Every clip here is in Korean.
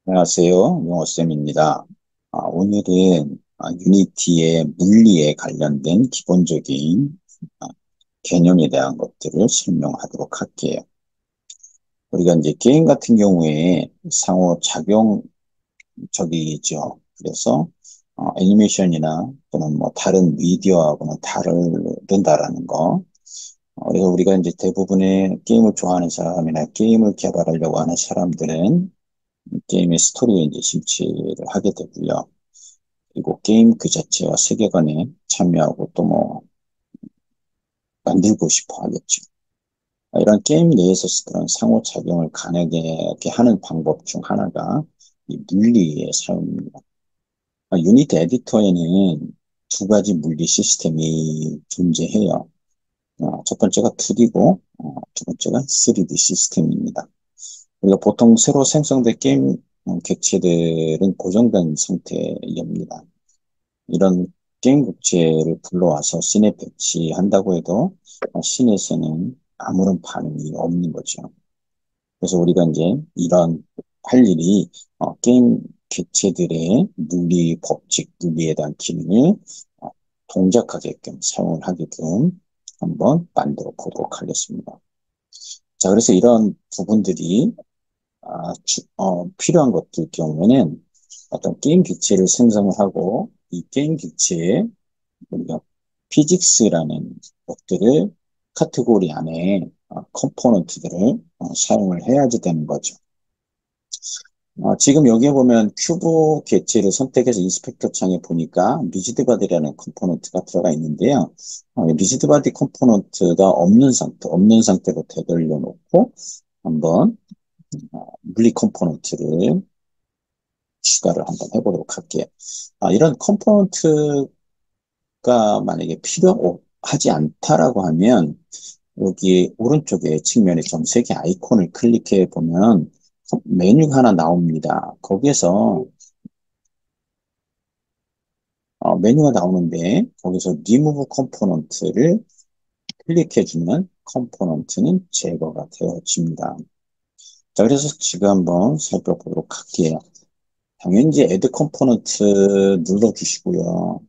안녕하세요. 용어쌤입니다. 오늘은 유니티의 물리에 관련된 기본적인 아, 개념에 대한 것들을 설명하도록 할게요. 우리가 이제 게임 같은 경우에 상호작용적이죠. 그래서 애니메이션이나 또는 뭐 다른 미디어하고는 다르다라는 거. 그래서 우리가 이제 대부분의 게임을 좋아하는 사람이나 게임을 개발하려고 하는 사람들은 게임의 스토리에 이제 심취를 하게 되고요. 그리고 게임 그 자체와 세계관에 참여하고 또 뭐 만들고 싶어 하겠죠. 이런 게임 내에서 그런 상호작용을 가능하게 하는 방법 중 하나가 이 물리의 사용입니다. 유니티 에디터에는 두 가지 물리 시스템이 존재해요. 첫 번째가 2D고, 두 번째가 3D 시스템입니다. 우리가 보통 새로 생성된 게임 객체들은 고정된 상태입니다. 이런 게임 객체를 불러와서 씬에 배치한다고 해도 씬에서는 아무런 반응이 없는 거죠. 그래서 우리가 이제 이런 할 일이 게임 객체들의 물리 법칙, 물리에 대한 기능을 어, 동작하게끔 사용을 하게끔 한번 만들어 보도록 하겠습니다. 자, 그래서 이런 부분들이 필요한 것들 경우에는 어떤 게임 객체를 생성을 하고 이 게임 객체에 우리가 피직스라는 것들을 카테고리 안에 컴포넌트들을 사용을 해야지 되는 거죠. 지금 여기에 보면 큐브 객체를 선택해서 인스펙터 창에 보니까 리지드바디라는 컴포넌트가 들어가 있는데요. 리지드바디 컴포넌트가 없는 상태로 되돌려 놓고 한번 물리 컴포넌트를 추가를 한번 해보도록 할게요. 이런 컴포넌트가 만약에 필요하지 않다라고 하면 여기 오른쪽에 측면에 좀 세 개 아이콘을 클릭해 보면 메뉴가 하나 나옵니다. 거기에서 메뉴가 나오는데 거기서 Remove 컴포넌트를 클릭해 주면 컴포넌트는 제거가 되어집니다. 자, 그래서 지금 한번 살펴보도록 할게요. 당연히 이제 Add 컴포넌트 눌러주시고요.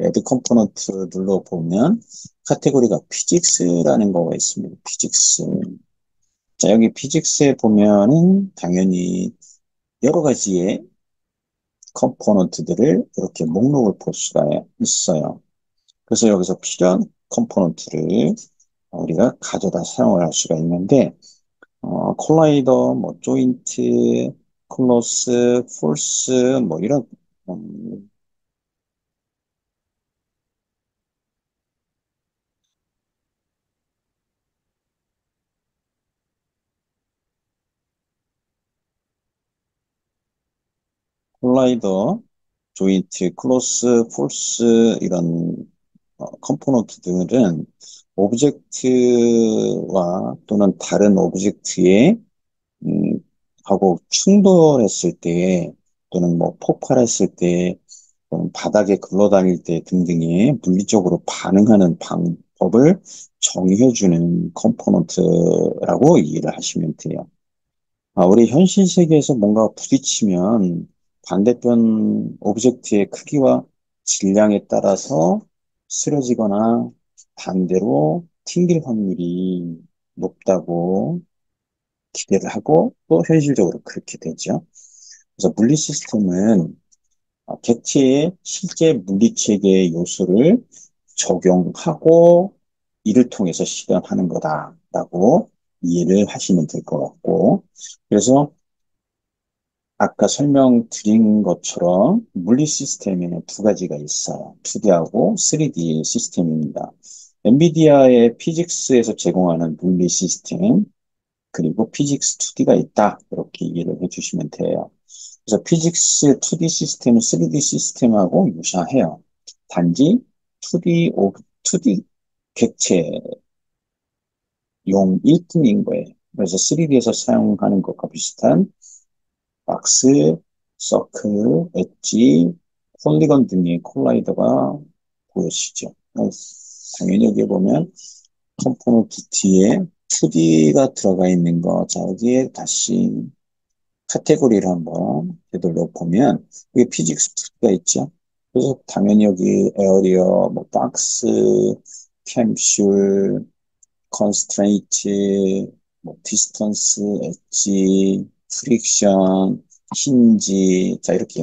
Add 컴포넌트 눌러보면 카테고리가 피직스라는 거가 있습니다. 피직스. 자, 여기 피직스에 보면은 당연히 여러 가지의 컴포넌트들을 이렇게 목록을 볼 수가 있어요. 그래서 여기서 필요한 컴포넌트를 우리가 가져다 사용을 할 수가 있는데, 콜라이더, 뭐, 조인트, 클로스, 폴스, 뭐, 이런, 음, 콜라이더, 조인트, 클로스, 폴스, 이런 컴포넌트들은 오브젝트와 또는 다른 오브젝트의 음, 하고 충돌했을 때 또는 뭐 폭발했을 때 또는 바닥에 굴러다닐 때 등등의 물리적으로 반응하는 방법을 정의해주는 컴포넌트라고 이해를 하시면 돼요. 우리 현실 세계에서 뭔가 부딪히면 반대편 오브젝트의 크기와 질량에 따라서 쓰러지거나 반대로 튕길 확률이 높다고 기대를 하고 또 현실적으로 그렇게 되죠. 그래서 물리 시스템은 객체의 실제 물리체계의 요소를 적용하고 이를 통해서 실현하는 거다라고 이해를 하시면 될 것 같고, 그래서 아까 설명드린 것처럼 물리 시스템에는 두 가지가 있어요. 2D하고 3D 시스템입니다. 엔비디아의 피직스에서 제공하는 물리 시스템, 그리고 피직스 2D가 있다. 이렇게 이해를 해주시면 돼요. 그래서 피직스 2D 시스템은 3D 시스템하고 유사해요. 단지 2D 객체용 일뿐인 거예요. 그래서 3D에서 사용하는 것과 비슷한 박스, 서클, 엣지, 폴리건 등의 콜라이더가 보여지죠. 당연히 여기 보면 컴포넌트 뒤에 2D가 들어가 있는 거, 자, 여기에 다시 카테고리를 한번 되돌려 보면 여기 피직스 2가 있죠. 그래서 당연히 여기 에어리어, 뭐 박스, 캡슐, 컨스트레이트, 뭐 디스턴스, 엣지, 프릭션, 힌지, 자 이렇게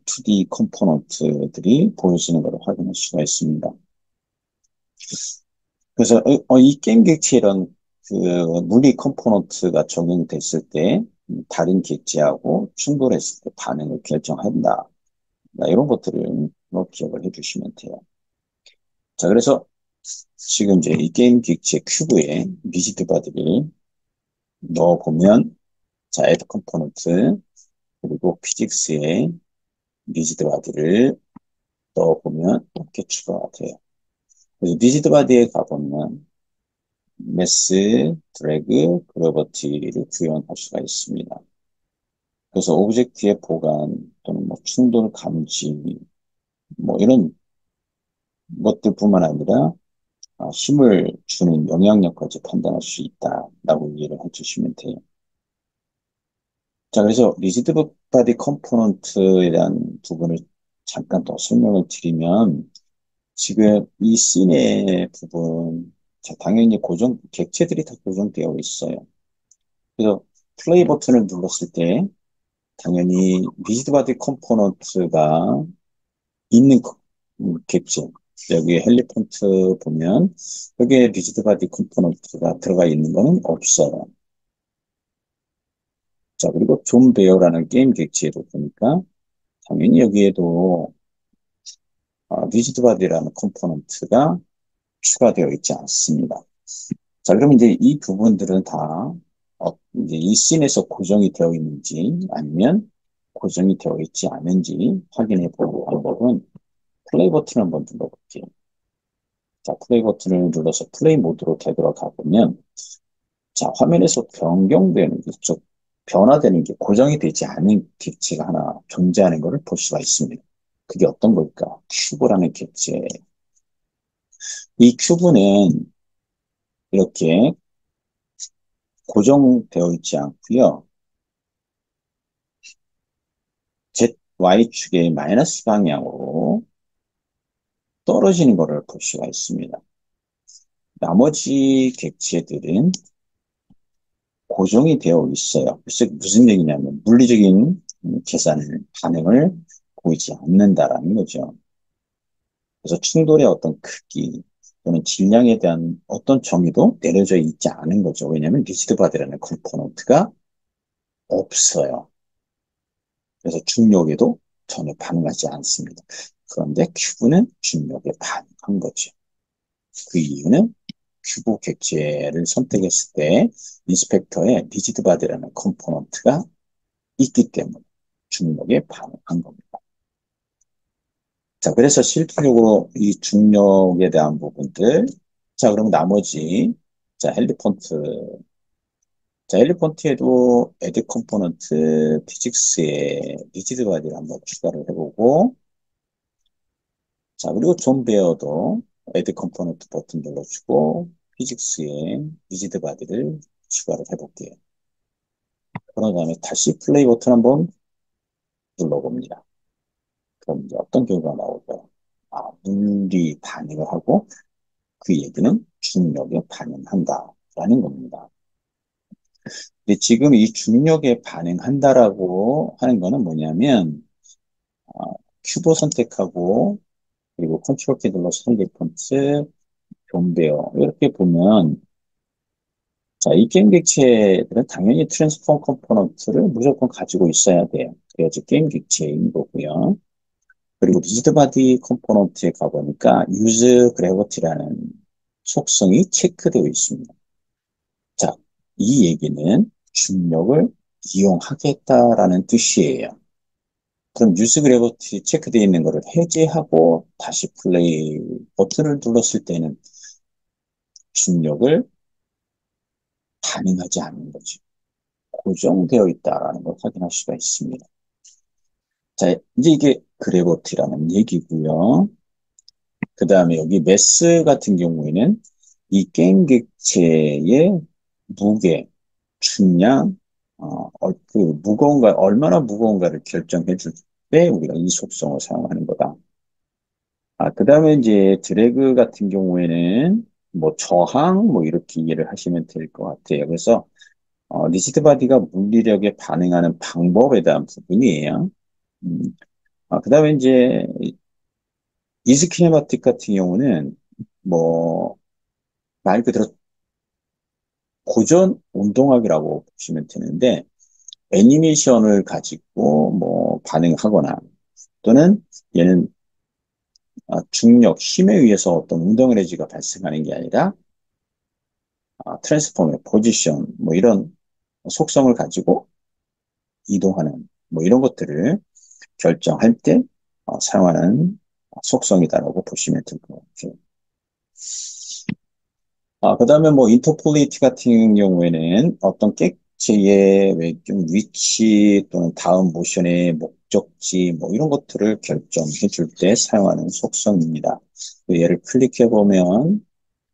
2D 컴포넌트들이 보여지는 것을 확인할 수가 있습니다. 그래서 이 게임 객체 이런 그 물리 컴포넌트가 적용됐을 때 다른 객체하고 충돌했을 때 반응을 결정한다. 이런 것들을 뭐 기억을 해주시면 돼요. 자, 그래서 지금 이제 이 게임 객체 큐브에 리지드 바디를 넣어보면 자, 애드 컴포넌트 그리고 피직스에 리지드 바디를 넣어보면 이렇게 추가가 돼요. 그래서 리지드 바디에 가보면 매스, 드래그, 그래버티를 구현할 수가 있습니다. 그래서 오브젝트의 보관 또는 뭐 충돌 감지 뭐 이런 것들뿐만 아니라 힘을 주는 영향력까지 판단할 수 있다라고 이해를 해주시면 돼요. 자, 그래서 리지드 바디 컴포넌트에 대한 부분을 잠깐 더 설명을 드리면 지금 이 씬의 부분 자, 당연히 객체들이 다 고정되어 있어요. 그래서 플레이 버튼을 눌렀을 때 당연히 리지드 바디 컴포넌트가 있는 객체 여기 헬리펀트 보면 여기에 리지드 바디 컴포넌트가 들어가 있는 거는 없어요. 자, 그리고 존 베어라는 게임 객체도 보니까 당연히 여기에도 리지드 바디라는 컴포넌트가 추가되어 있지 않습니다. 자, 그럼 이제 이 부분들은 다 이제 이 씬에서 고정이 되어 있는지 아니면 고정이 되어 있지 않은지 확인해 보는 방법은 플레이 버튼을 한번 눌러볼게요. 자, 플레이 버튼을 눌러서 플레이 모드로 되돌아가 보면 자, 화면에서 변경되는 게, 즉 변화되는 게 고정이 되지 않은 객체가 하나 존재하는 것을 볼 수가 있습니다. 그게 어떤 걸까? 큐브라는 객체. 이 큐브는 이렇게 고정되어 있지 않고요. Y축의 마이너스 방향으로 떨어지는 것을 볼 수가 있습니다. 나머지 객체들은 고정이 되어 있어요. 그래서 무슨 얘기냐면 물리적인 계산을, 반응을 보이지 않는다라는 거죠. 그래서 충돌의 어떤 크기 또는 질량에 대한 어떤 정의도 내려져 있지 않은 거죠. 왜냐하면 리지드 바디라는 컴포넌트가 없어요. 그래서 중력에도 전혀 반응하지 않습니다. 그런데 큐브는 중력에 반응한 거죠. 그 이유는 큐브 객체를 선택했을 때 인스펙터에 리지드 바디라는 컴포넌트가 있기 때문에 중력에 반응한 겁니다. 자, 그래서 실질적으로 이 중력에 대한 부분들, 자, 그럼 나머지, 자, 헬리펀트, 자, 헬리펀트에도 에드 컴포넌트 피직스에 리지드 바디를 한번 추가를 해보고, 자, 그리고 존 베어도 에드 컴포넌트 버튼 눌러주고, 피직스에 리지드 바디를 추가를 해볼게요. 그런 다음에 다시 플레이 버튼 한번 눌러봅니다. 그럼 이제 어떤 결과가 나올까요? 물리 반응을 하고 그 얘기는 중력에 반응한다라는 겁니다. 근데 지금 이 중력에 반응한다라고 하는 거는 뭐냐면 어, 큐브 선택하고 그리고 컨트롤 키 눌러서 헬리펀트, 존베어 이렇게 보면 자, 이 게임 객체들은 당연히 트랜스폼 컴포넌트를 무조건 가지고 있어야 돼요. 그래야지 게임 객체인 거고요. 그리고 리지드 바디 컴포넌트에 가보니까 유즈 그래비티라는 속성이 체크되어 있습니다. 자, 이 얘기는 중력을 이용하겠다라는 뜻이에요. 그럼 유즈 그래비티 체크되어 있는 것을 해제하고 다시 플레이 버튼을 눌렀을 때는 중력을 반응하지 않는 거죠. 고정되어 있다라는 걸 확인할 수가 있습니다. 자, 이제 이게 그래비티라는 얘기고요. 그 다음에 여기 매스 같은 경우에는 이 게임 객체의 무게, 중량, 그 얼마나 무거운가를 결정해 줄 때 우리가 이 속성을 사용하는 거다. 그 다음에 이제 드래그 같은 경우에는 뭐 저항 뭐 이렇게 이해를 하시면 될 것 같아요. 그래서 리지드 바디가 물리력에 반응하는 방법에 대한 부분이에요. 음, 그 다음에 이제 이즈키네마틱 같은 경우는 뭐 말 그대로 고전 운동학이라고 보시면 되는데 애니메이션을 가지고 뭐 반응하거나 또는 얘는 중력, 힘에 의해서 어떤 운동 에너지가 발생하는 게 아니라 트랜스폼의 포지션 뭐 이런 속성을 가지고 이동하는 뭐 이런 것들을 결정할 때 사용하는 속성이다라고 보시면 될 것 같아요. 그다음에 뭐 인터폴레이트 같은 경우에는 어떤 객체의 좀 위치 또는 다음 모션의 목적지 뭐 이런 것들을 결정해 줄 때 사용하는 속성입니다. 얘를 클릭해 보면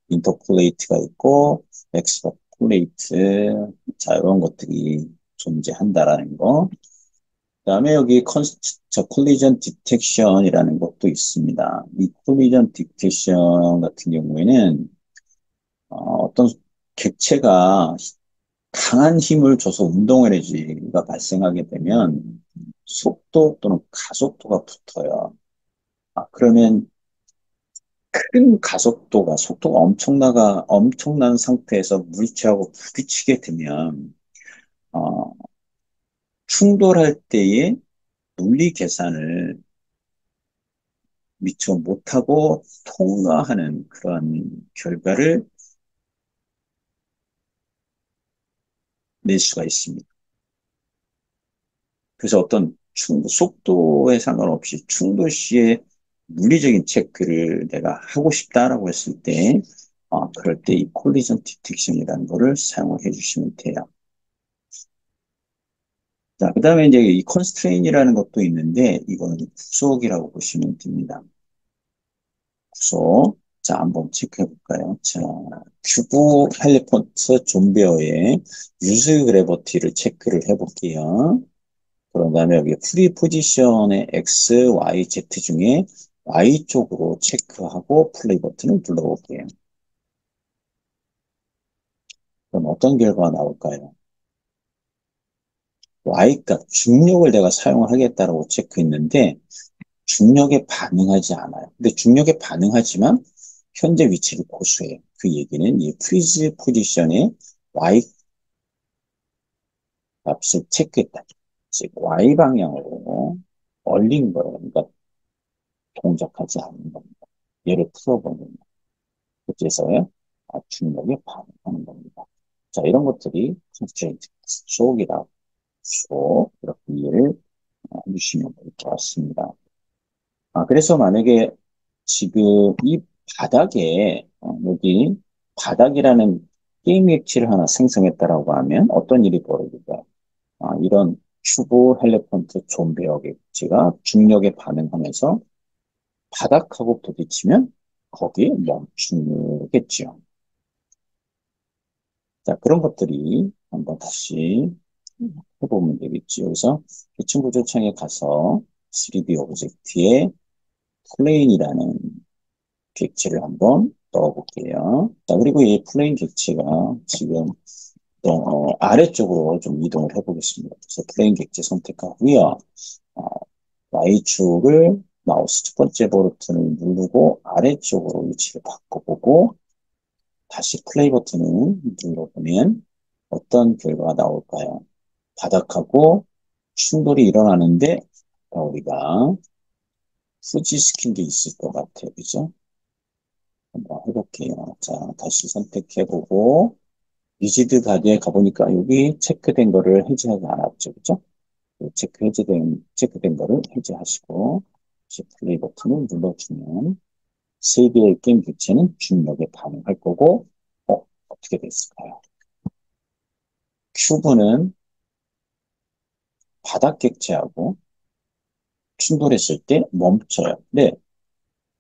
인터폴레이트가 있고 엑스트라폴레이트 자 이런 것들이 존재한다라는 거. 그다음에 여기 콜리전 디텍션이라는 것도 있습니다. 이 콜리전 디텍션 같은 경우에는 어떤 객체가 강한 힘을 줘서 운동 에너지가 발생하게 되면 속도 또는 가속도가 붙어요. 그러면 큰 가속도가 속도가 엄청난 상태에서 물체하고 부딪히게 되면 어, 충돌할 때의 물리 계산을 미처 못하고 통과하는 그런 결과를 낼 수가 있습니다. 그래서 속도에 상관없이 충돌 시에 물리적인 체크를 내가 하고 싶다라고 했을 때, 그럴 때 이 콜리전 디텍션이라는 거를 사용을 해주시면 돼요. 자, 그 다음에 이제 이 컨스트레인이라는 것도 있는데, 이거는 구속이라고 보시면 됩니다. 구속. 자, 한번 체크해 볼까요? 자, 큐브 헬리펀트 존베어의 유즈 그래버티를 체크를 해 볼게요. 그런 다음에 여기 프리 포지션의 X, Y, Z 중에 Y 쪽으로 체크하고 플레이 버튼을 눌러볼게요. 그럼 어떤 결과가 나올까요? Y값, 중력을 내가 사용하겠다라고 체크했는데 중력에 반응하지 않아요. 근데 중력에 반응하지만 현재 위치를 고수해요. 그 얘기는 이 프리즈 포지션의 Y 값을 체크했다. 즉 Y 방향으로 얼린 거예요. 그러니까 동작하지 않는 겁니다. 얘를 풀어보면 그제서야 중력에 반응하는 겁니다. 자, 이런 것들이 컨스트레인트, 속이다, 속, 이렇게 이해를 해주시면 될 것 같습니다. 그래서 만약에 지금 이 바닥에, 여기 바닥이라는 게임 객체를 하나 생성했다라고 하면 어떤 일이 벌어질까요? 이런 큐브 헬레펀트 좀비어 객체가 중력에 반응하면서 바닥하고 부딪히면 거기에 멈추겠죠. 자, 그런 것들이 한번 다시 해보면 되겠지. 여기서 계층 구조 창에 가서 3D 오브젝트에 플레인이라는 객체를 한번 넣어볼게요. 자, 그리고 이 플레인 객체가 지금 아래쪽으로 좀 이동을 해보겠습니다. 그래서 플레인 객체 선택하고요. 어, Y축을 마우스 첫 번째 버튼을 누르고 아래쪽으로 위치를 바꿔보고 다시 플레이 버튼을 눌러보면 어떤 결과가 나올까요? 바닥하고 충돌이 일어나는데 우리가 후지시킨 게 있을 것 같아요. 그죠? 한번 해볼게요. 자, 다시 선택해보고 리지드 바디에 가보니까 여기 체크된 거를 해제하지 않았죠. 그죠? 체크된 거를 해제하시고 다시 플레이 버튼을 눌러주면 세 개의 게임 객체는 중력에 반응할 거고 어떻게 됐을까요? 큐브는 바닥 객체하고 충돌했을 때 멈춰요. 근데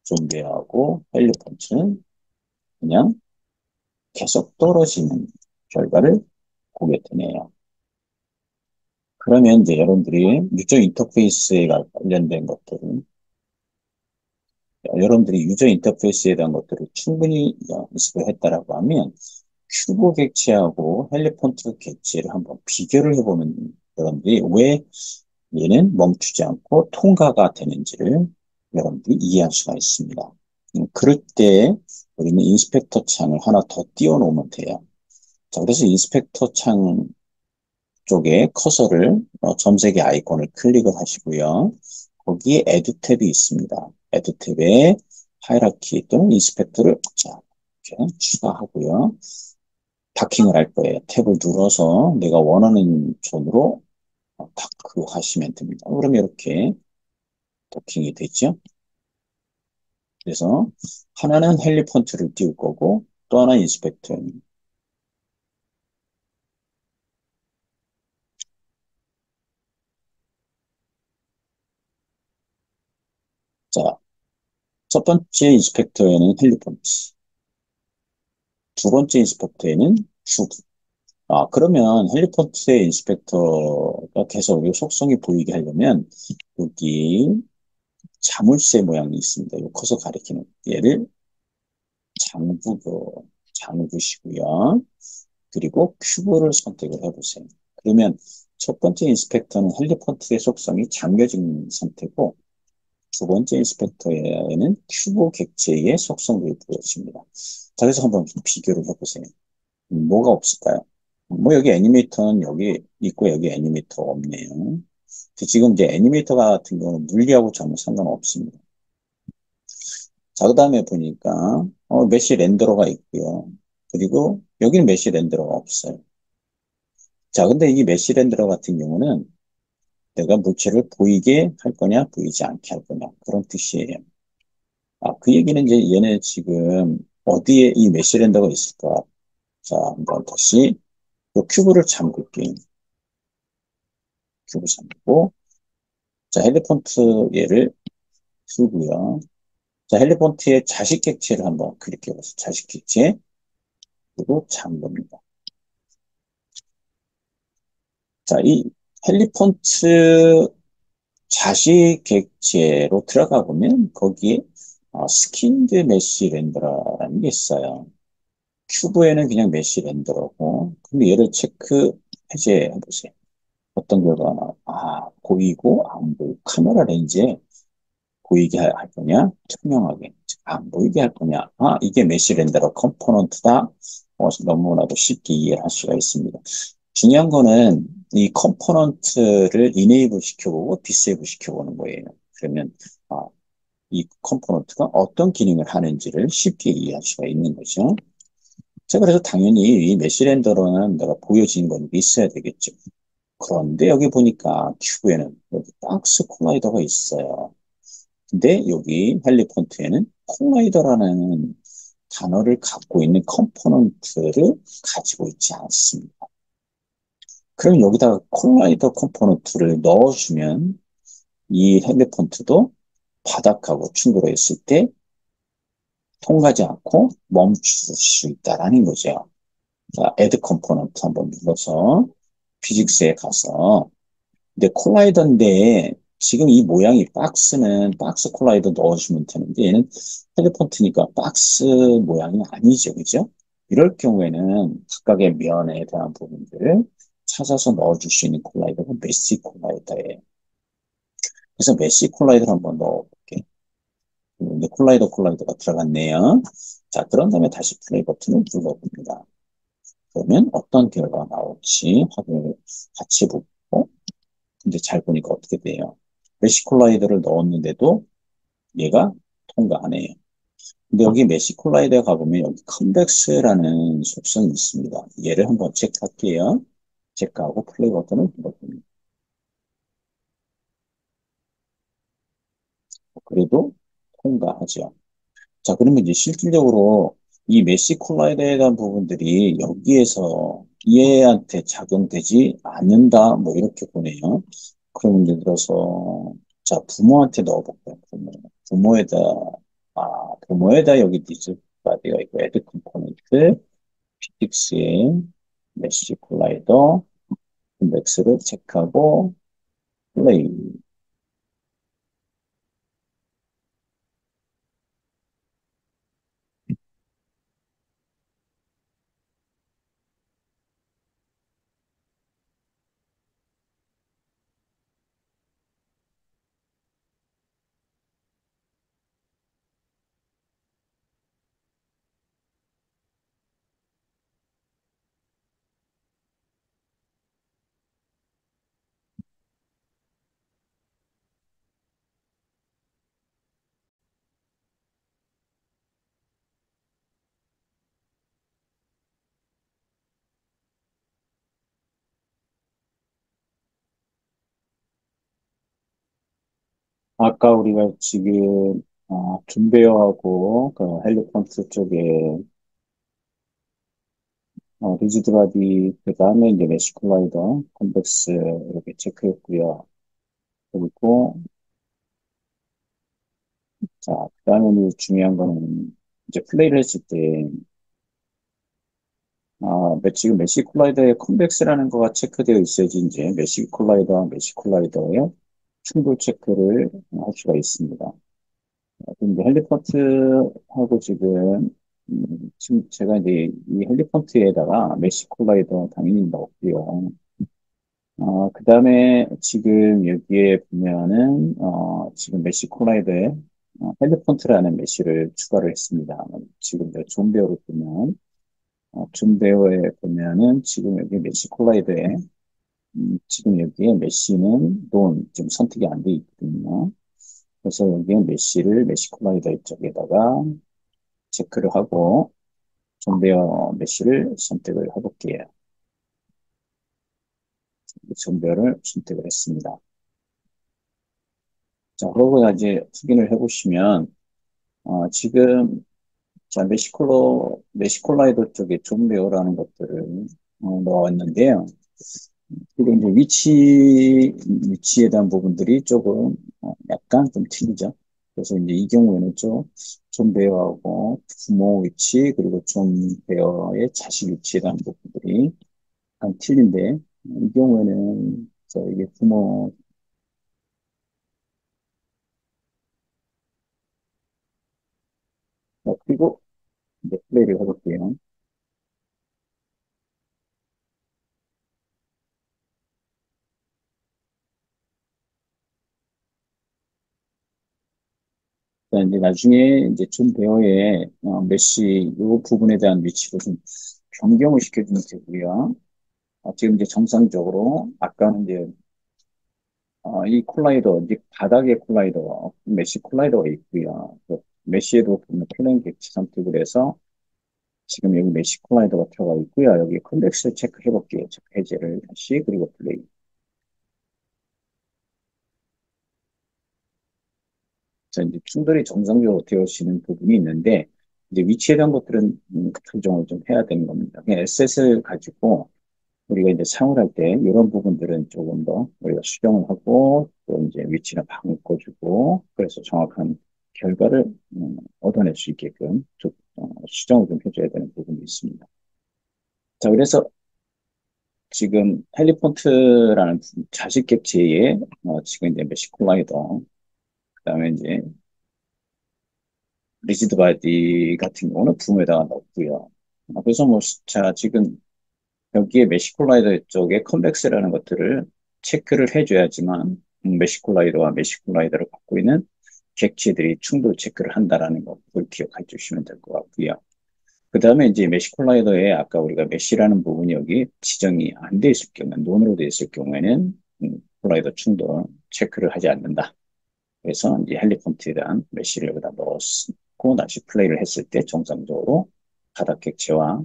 좀비하고 헬리펀치는 그냥 계속 떨어지는 결과를 보게 되네요. 그러면 이제 여러분들이 유저 인터페이스에 관련된 것들은 여러분들이 유저 인터페이스에 대한 것들을 충분히 연습을 했다라고 하면 큐브 객체하고 헬리폰트 객체를 한번 비교를 해보면 여러분들이 왜 얘는 멈추지 않고 통과가 되는지를 여러분들이 이해할 수가 있습니다. 그럴 때 우리는 인스펙터 창을 하나 더 띄워놓으면 돼요. 자, 그래서 인스펙터 창 쪽에 커서를 점색의 아이콘을 클릭을 하시고요. 거기에 에드 탭이 있습니다. 에드 탭에 하이라키 또는 인스펙터를 자, 이렇게 추가하고요. 다킹을 할 거예요. 탭을 눌러서 내가 원하는 존으로 다크 하시면 됩니다. 그러면 이렇게 도킹이 되죠. 그래서 하나는 헬리폰트를 띄울 거고 또 하나 인스펙터입니다. 자, 첫 번째 인스펙터에는 헬리폰트, 두 번째 인스펙터에는 큐브. 그러면 헬리폰트의 인스펙터가 계속 이 속성이 보이게 하려면 여기 자물쇠 모양이 있습니다. 이 커서 가리키는 얘를 잠그시고요. 그리고 큐브를 선택을 해보세요. 그러면 첫 번째 인스펙터는 헬리폰트의 속성이 잠겨진 상태고 두 번째 인스펙터에는 큐브 객체의 속성들이 보여집니다. 자, 그래서 한번 좀 비교를 해보세요. 뭐가 없을까요? 뭐 여기 애니메이터는 여기 있고 여기 애니메이터가 없네요. 지금 이제 애니메이터 같은 경우는 물리하고 전혀 상관없습니다. 자, 그 다음에 보니까 메시 렌더러가 있고요. 그리고 여기는 메시 렌더러가 없어요. 자, 근데 이 메시 렌더러 같은 경우는 내가 물체를 보이게 할 거냐, 보이지 않게 할 거냐, 그런 뜻이에요. 그 얘기는 이제 얘네 지금 어디에 이 메시 렌더가 있을까? 자, 한번 다시 이 큐브를 잠글게요. 큐브 잠그고, 자, 헬리폰트 얘를 풀고요. 자, 헬리폰트의 자식 객체를 한번 클릭해보세요. 자식 객체, 그리고 잠깁니다. 자, 이 헬리폰트 자식 객체로 들어가 보면 거기에 스킨드 메쉬 렌더라는 게 있어요. 큐브에는 그냥 메쉬 렌더라고. 근데 얘를 체크 해제해 보세요. 어떤 결과가 나와? 보이고 안 보이고 카메라 렌즈에 보이게 할 거냐? 투명하게 안 보이게 할 거냐? 이게 메쉬 렌더러 컴포넌트다. 너무나도 쉽게 이해할 수가 있습니다. 중요한 거는 이 컴포넌트를 이네이블 시켜보고 디세이블 시켜보는 거예요. 그러면 아, 이 컴포넌트가 어떤 기능을 하는지를 쉽게 이해할 수가 있는 거죠. 자, 그래서 당연히 이 메시 렌더러는 내가 보여진 건 있어야 되겠죠. 그런데 여기 보니까 큐브에는 여기 박스 콜라이더가 있어요. 근데 여기 헬리폰트에는 콜라이더라는 단어를 갖고 있는 컴포넌트를 가지고 있지 않습니다. 그럼 여기다가 콜라이더 컴포넌트를 넣어주면 이 헬리폰트도 바닥하고 충돌했을 때 통과하지 않고 멈출 수 있다라는 거죠. 자, add component 한번 눌러서 피직스에 가서 근데 콜라이더인데 지금 이 모양이 박스는 박스 콜라이더 넣어주면 되는데 얘는 헬리폰트니까 박스 모양이 아니죠. 그죠? 이럴 경우에는 각각의 면에 대한 부분들을 찾아서 넣어줄 수 있는 콜라이더가 메시 콜라이더예요. 그래서 메시 콜라이더를 한번 넣어볼게요. 이제 콜라이더가 들어갔네요. 자, 그런 다음에 다시 플레이 버튼을 눌러봅니다. 그러면 어떤 결과가 나올지 확인을 같이 보고, 근데 잘 보니까 어떻게 돼요? 메시 콜라이더를 넣었는데도 얘가 통과 안 해요. 근데 여기 메시 콜라이더에 가보면 여기 컨벡스라는 속성이 있습니다. 얘를 한번 체크할게요. 체크하고 플레이 버튼을 눌러봅니다. 그래도 통과하죠. 자, 그러면 이제 실질적으로 이 메시 콜라이드에 대한 부분들이 여기에서 얘한테 작용되지 않는다, 뭐 이렇게 보네요. 그럼 예를 들어서, 자, 부모한테 넣어볼까요? 부모에다 여기 디스바디가 있고, 애드 컴포넌트, 피직스의 메시 콜라이더, 맥스를 체크하고 플레이. 아까 우리가 지금 준베어하고 그 헬리펀트 쪽에 리지드 바디 그다음에 이제 메시 콜라이더 컴백스 이렇게 체크했고요. 그리고 자 그다음에 중요한 거는 이제 플레이를 했을 때 지금 메시 콜라이더의 컴백스라는 거가 체크되어 있어야지 이제 메시 콜라이더와 메시 콜라이더의 충돌 체크를 할 수가 있습니다. 근데 헬리펀트하고 지금 제가 이제 이 헬리펀트에다가 메시 콜라이더 당연히 넣었고요. 그 다음에 지금 여기에 보면은, 지금 메시 콜라이더에 헬리펀트라는 메시를 추가를 했습니다. 지금 존베어로 보면, 존베어에 보면은 지금 여기 메시 콜라이더에, 지금 여기에 메시는 논, 지금 선택이 안 돼 있거든요. 그래서 여기에 메시를 메시 콜라이더 쪽에다가 체크를 하고, 존베어 메시를 선택을 해볼게요. 존베어를 선택을 했습니다. 자, 그러고 이제 확인을 해보시면, 지금, 자, 메시콜라이더 쪽에 존베어라는 것들을 넣었는데요. 그리고 이제 위치에 대한 부분들이 조금, 약간 좀 틀리죠. 그래서 이제 이 경우에는 존베어하고 부모 위치, 그리고 존베어의 자식 위치에 대한 부분들이 약간 틀린데, 이 경우에는, 이게 부모, 그리고 이제 플레이를 해볼게요. 이제 나중에 이제 존 베어의 메시 이 부분에 대한 위치를 좀 변경을 시켜주면 되고요. 지금 이제 정상적으로 아까는 이제 이 콜라이더 이제 바닥에 콜라이더 메시 콜라이더가 있고요. 메시에도 보면 플레인 객지 선택을 해서 지금 여기 메시 콜라이더가 들어가 있고요. 여기 컨텍스트 체크해 볼게요. 체크 해제를 다시 그리고 플레이. 자, 이제 충돌이 정상적으로 되어지는 부분이 있는데 이제 위치에 대한 것들은 조정을 좀 해야 되는 겁니다. 그냥 에셋을 가지고 우리가 이제 상을 할 때 이런 부분들은 조금 더 우리가 수정을 하고 또 이제 위치를 바꿔주고 그래서 정확한 결과를 얻어낼 수 있게끔 수정을 좀 해줘야 되는 부분이 있습니다. 자, 그래서 지금 헬리폰트라는 자식 객체에 지금 이제 메시콜라이더 그다음에 이제 리지드 바디 같은 경우는 붐에다가 넣었고요. 그래서 자, 지금 여기에 메시콜라이더 쪽에 컨벡스라는 것들을 체크를 해줘야지만 메시콜라이더와 메시콜라이더를 갖고 있는 객체들이 충돌 체크를 한다라는 거, 그걸 기억해 주시면 될 것 같고요. 그 다음에 이제 메시콜라이더에 아까 우리가 메시라는 부분이 여기 지정이 안 돼 있을 경우, 논으로 돼 있을 경우에는 콜라이더 충돌 체크를 하지 않는다. 그래서 이제 헬리폰트에 대한 메시를 여기다 넣었고 다시 플레이를 했을 때 정상적으로 바닥 객체와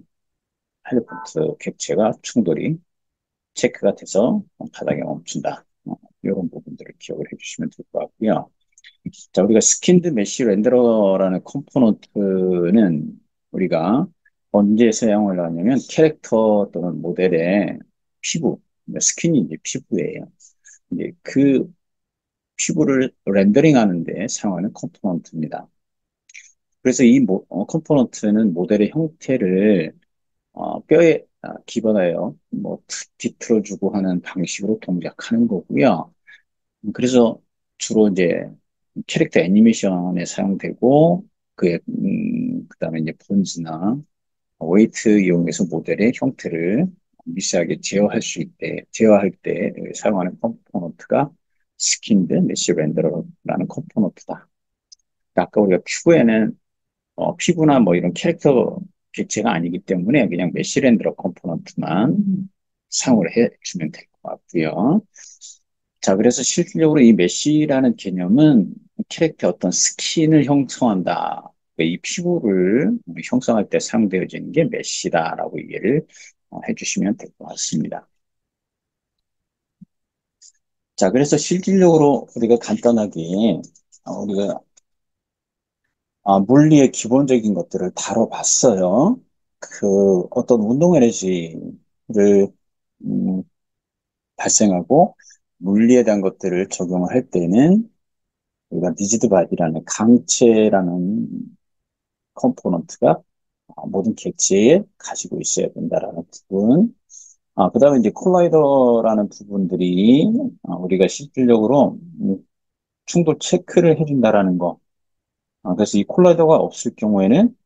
헬리폰트 객체가 충돌이 체크가 돼서 바닥에 멈춘다. 이런 부분들을 기억을 해주시면 될 것 같고요. 자, 우리가 스킨드 메쉬 렌더러라는 컴포넌트는 우리가 언제 사용을 하냐면 캐릭터 또는 모델의 피부, 스킨이 이제 피부예요. 이제 그 피부를 렌더링 하는데 사용하는 컴포넌트입니다. 그래서 이 컴포넌트는 모델의 형태를 기본하여 뭐 뒤틀어주고 하는 방식으로 동작하는 거고요. 그래서 주로 이제 캐릭터 애니메이션에 사용되고 그다음에 이제 폰즈나 웨이트 이용해서 모델의 형태를 미세하게 제어할 때 사용하는 컴포넌트가 스킨드 메쉬 렌더러라는 컴포넌트다. 아까 우리가 큐브에는 피부나 뭐 이런 캐릭터 객체가 아니기 때문에 그냥 메쉬 렌더러 컴포넌트만 사용을 해주면 될 것 같고요. 자, 그래서 실질적으로 이 메쉬라는 개념은 캐릭터의 어떤 스킨을 형성한다. 그러니까 이 피부를 형성할 때 사용되어지는 게 메쉬다라고 이해를 해주시면 될 것 같습니다. 자, 그래서 실질적으로 우리가 간단하게 우리가 물리의 기본적인 것들을 다뤄봤어요. 그 어떤 운동 에너지를 음, 발생하고 물리에 대한 것들을 적용을 할 때는 우리가 리지드 바디라는 강체라는 컴포넌트가 모든 객체에 가지고 있어야 된다라는 부분. 그다음에 이제 콜라이더라는 부분들이 우리가 실질적으로 충돌 체크를 해준다라는 거. 그래서 이 콜라이더가 없을 경우에는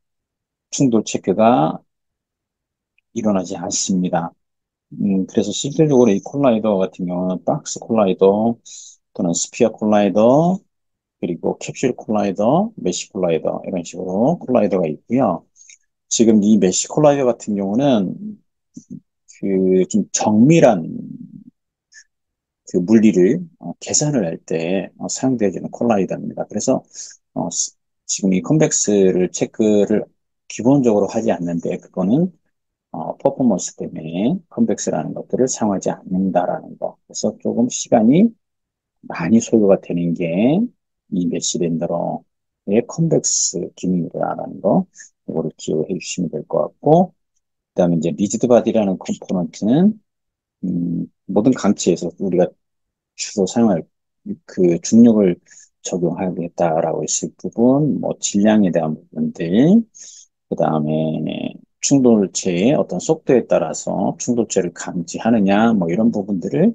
충돌 체크가 일어나지 않습니다. 그래서 실질적으로 이 콜라이더 같은 경우는 박스 콜라이더 또는 스피어 콜라이더 그리고 캡슐 콜라이더, 메쉬 콜라이더 이런 식으로 콜라이더가 있고요. 지금 이 메쉬 콜라이더 같은 경우는 그 좀 정밀한 그 물리를 계산을 할 때 사용되어지는 콜라이더입니다. 그래서 어, 지금 이 컨벡스를 체크를 기본적으로 하지 않는데 그거는 퍼포먼스 때문에 컨벡스라는 것들을 사용하지 않는다라는 거. 그래서 조금 시간이 많이 소요가 되는 게 이 메쉬 렌더러의 컨벡스 기능이라는 거. 이거를 기억해 주시면 될 것 같고, 그다음에 이제 리지드 바디라는 컴포넌트는 모든 강체에서 우리가 주로 사용할 그 중력을 적용하겠다라고 했을 부분, 뭐 질량에 대한 부분들, 그 다음에 충돌체의 어떤 속도에 따라서 충돌체를 감지하느냐, 뭐 이런 부분들을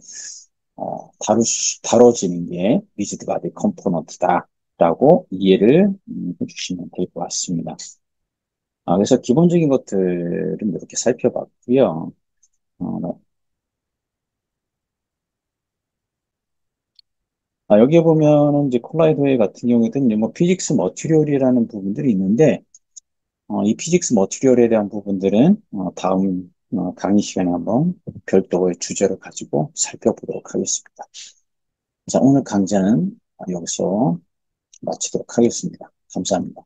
다뤄지는 게 리지드 바디 컴포넌트다라고 이해를 해주시면 될 것 같습니다. 그래서 기본적인 것들은 이렇게 살펴봤고요. 어, 여기에 보면은 이제 콜라이더 같은 경우에는 이제 뭐 피직스 머티리얼이라는 부분들이 있는데 이 피직스 머티리얼에 대한 부분들은 다음 강의 시간에 한번 별도의 주제를 가지고 살펴보도록 하겠습니다. 자, 오늘 강좌는 여기서 마치도록 하겠습니다. 감사합니다.